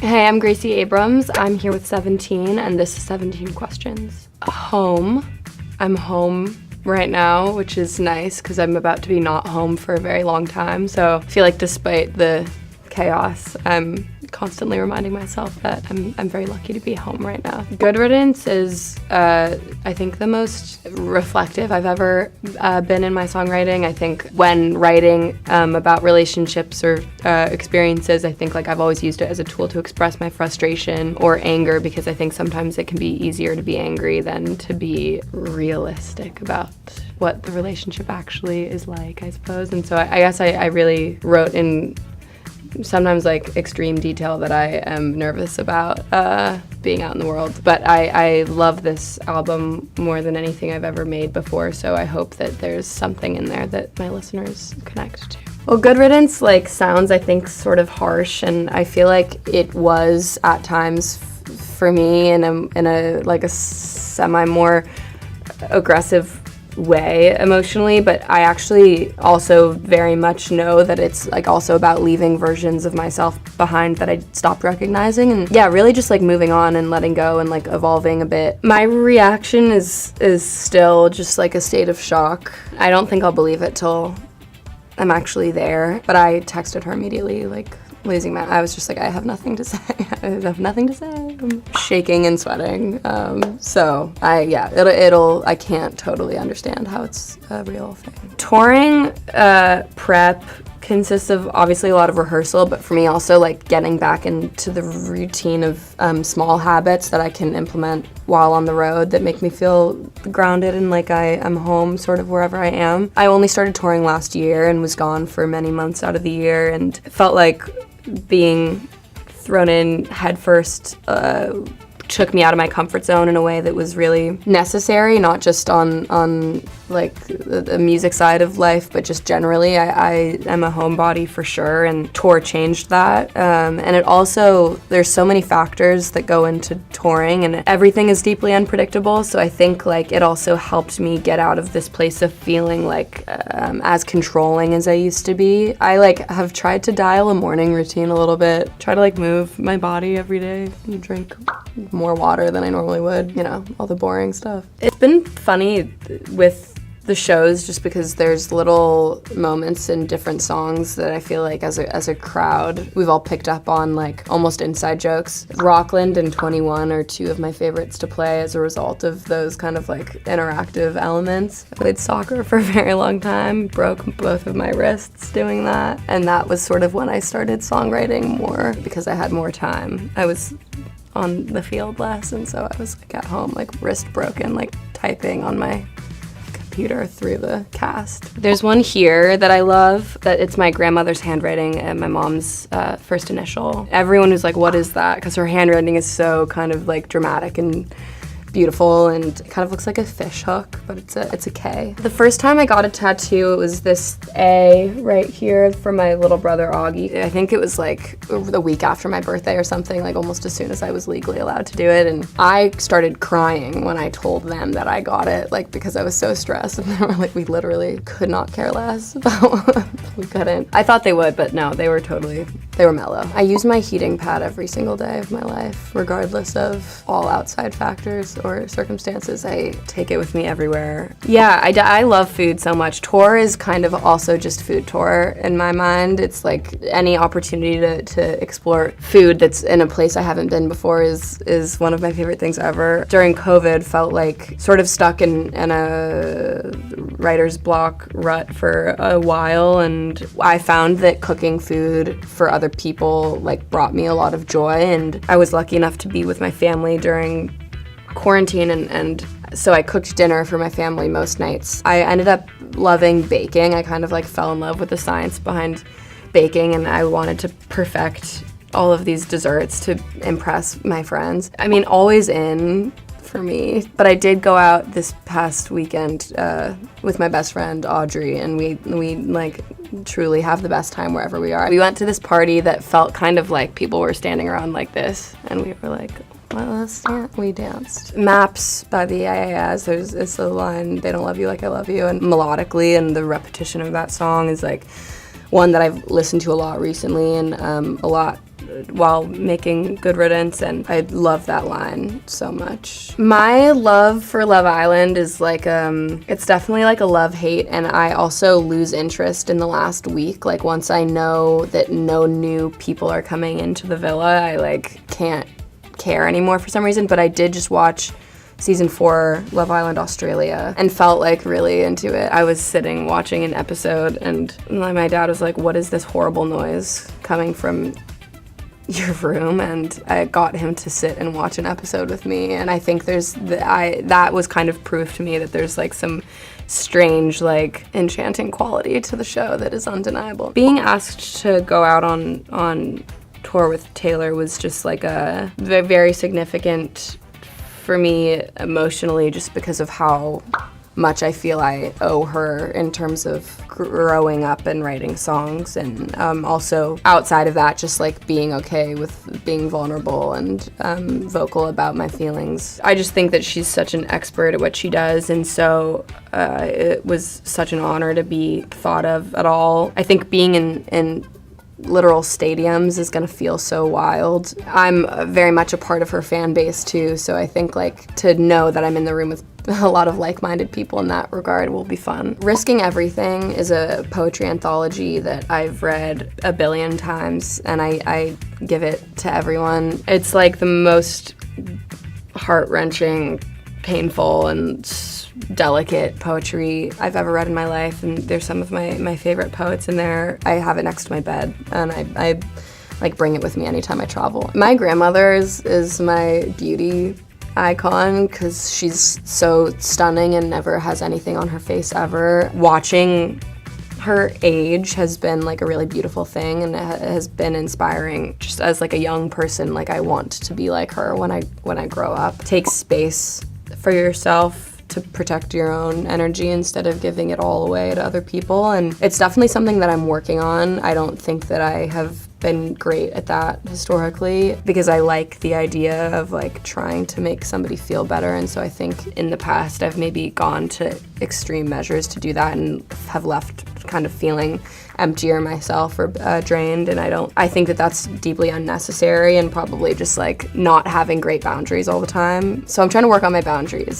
Hey, I'm Gracie Abrams. I'm here with 17, and this is 17 Questions. Home. I'm home right now, which is nice because I'm about to be not home for a very long time. So I feel like despite the chaos, I'm constantly reminding myself that I'm very lucky to be home right now. Good Riddance is, I think, the most reflective I've ever been in my songwriting. I think when writing about relationships or experiences, I think like I've always used it as a tool to express my frustration or anger, because I think sometimes it can be easier to be angry than to be realistic about what the relationship actually is like, I suppose. And so I guess I really wrote in sometimes like extreme detail that I am nervous about being out in the world. But I love this album more than anything I've ever made before, so I hope that there's something in there that my listeners connect to. Well, Good Riddance like sounds, I think, sort of harsh, and I feel like it was at times for me in a like a semi more aggressive way emotionally, but I actually also very much know that it's like also about leaving versions of myself behind that I stopped recognizing, and yeah, really just like moving on and letting go and like evolving a bit. My reaction is still just like a state of shock. I don't think I'll believe it till I'm actually there, but I texted her immediately, like losing my, I was just like, I have nothing to say. I have nothing to say. I'm shaking and sweating. So I can't totally understand how it's a real thing. Touring prep consists of obviously a lot of rehearsal, but for me also like getting back into the routine of small habits that I can implement while on the road that make me feel grounded and like I am home sort of wherever I am. I only started touring last year and was gone for many months out of the year, and it felt like being thrown in headfirst took me out of my comfort zone in a way that was really necessary, not just on like the music side of life, but just generally. I am a homebody for sure, and tour changed that. And it also, there's so many factors that go into touring, and everything is deeply unpredictable, so I think like it also helped me get out of this place of feeling like as controlling as I used to be. I like have tried to dial a morning routine a little bit, try to like move my body every day and drink more water than I normally would, you know, all the boring stuff. It's been funny with the shows just because there's little moments in different songs that I feel like as a crowd we've all picked up on, like almost inside jokes. Rockland and 21 are two of my favorites to play as a result of those kind of like interactive elements. I played soccer for a very long time, broke both of my wrists doing that, and that was sort of when I started songwriting more because I had more time. I was on the field less, and so I was like at home, like wrist broken, like typing on my computer through the cast. There's one here that I love, that it's my grandmother's handwriting and my mom's first initial. Everyone was like, what is that? Because her handwriting is so kind of like dramatic and beautiful, and it kind of looks like a fish hook, but it's a K. The first time I got a tattoo, it was this A right here for my little brother Augie. I think it was like the week after my birthday or something, like almost as soon as I was legally allowed to do it, and I started crying when I told them that I got it, like because I was so stressed, and they were like, we literally could not care less about we couldn't. I thought they would, but no, they were mellow. I use my heating pad every single day of my life, regardless of all outside factors or circumstances. I take it with me everywhere. Yeah, I love food so much. Tour is kind of also just food tour in my mind. It's like any opportunity to explore food that's in a place I haven't been before is one of my favorite things ever. During COVID, felt like sort of stuck in a writer's block rut for a while, and I found that cooking food for other people like brought me a lot of joy, and I was lucky enough to be with my family during quarantine, and so I cooked dinner for my family most nights. I ended up loving baking. I kind of like fell in love with the science behind baking, and I wanted to perfect all of these desserts to impress my friends. I mean, always in for me, but I did go out this past weekend with my best friend Audrey, and we like truly have the best time wherever we are. We went to this party that felt kind of like people were standing around like this, and we were like, well, let's dance. We danced. Maps by the IAS, it's the line, they don't love you like I love you, and melodically, and the repetition of that song is like one that I've listened to a lot recently, and a lot while making Good Riddance, and I love that line so much. My love for Love Island is like, it's definitely like a love-hate, and I also lose interest in the last week. Like, once I know that no new people are coming into the villa, I like can't care anymore for some reason. But I did just watch season 4 Love Island Australia and felt like really into it. I was sitting watching an episode and my dad was like, what is this horrible noise coming from your room? And I got him to sit and watch an episode with me, and I think that was kind of proof to me that there's like some strange, like, enchanting quality to the show that is undeniable. Being asked to go out on tour with Taylor was just like a very significant for me emotionally, just because of how much I feel I owe her in terms of growing up and writing songs, and also outside of that, just like being okay with being vulnerable and vocal about my feelings. I just think that she's such an expert at what she does, and so it was such an honor to be thought of at all. I think being in literal stadiums is gonna feel so wild. I'm very much a part of her fan base too, so I think like to know that I'm in the room with a lot of like-minded people in that regard will be fun. Risking Everything is a poetry anthology that I've read a billion times, and I give it to everyone. It's like the most heart-wrenching, painful, and delicate poetry I've ever read in my life, and there's some of my favorite poets in there. I have it next to my bed, and I like bring it with me anytime I travel. My grandmother is my beauty icon because she's so stunning and never has anything on her face ever. Watching her age has been like a really beautiful thing, and it has been inspiring just as like a young person. Like, I want to be like her when I grow up. Take space for yourself to protect your own energy instead of giving it all away to other people, and it's definitely something that I'm working on. I don't think that I have been great at that historically, because I like the idea of like trying to make somebody feel better, and so I think in the past I've maybe gone to extreme measures to do that and have left kind of feeling emptier myself or drained, and I think that that's deeply unnecessary and probably just like not having great boundaries all the time. So I'm trying to work on my boundaries.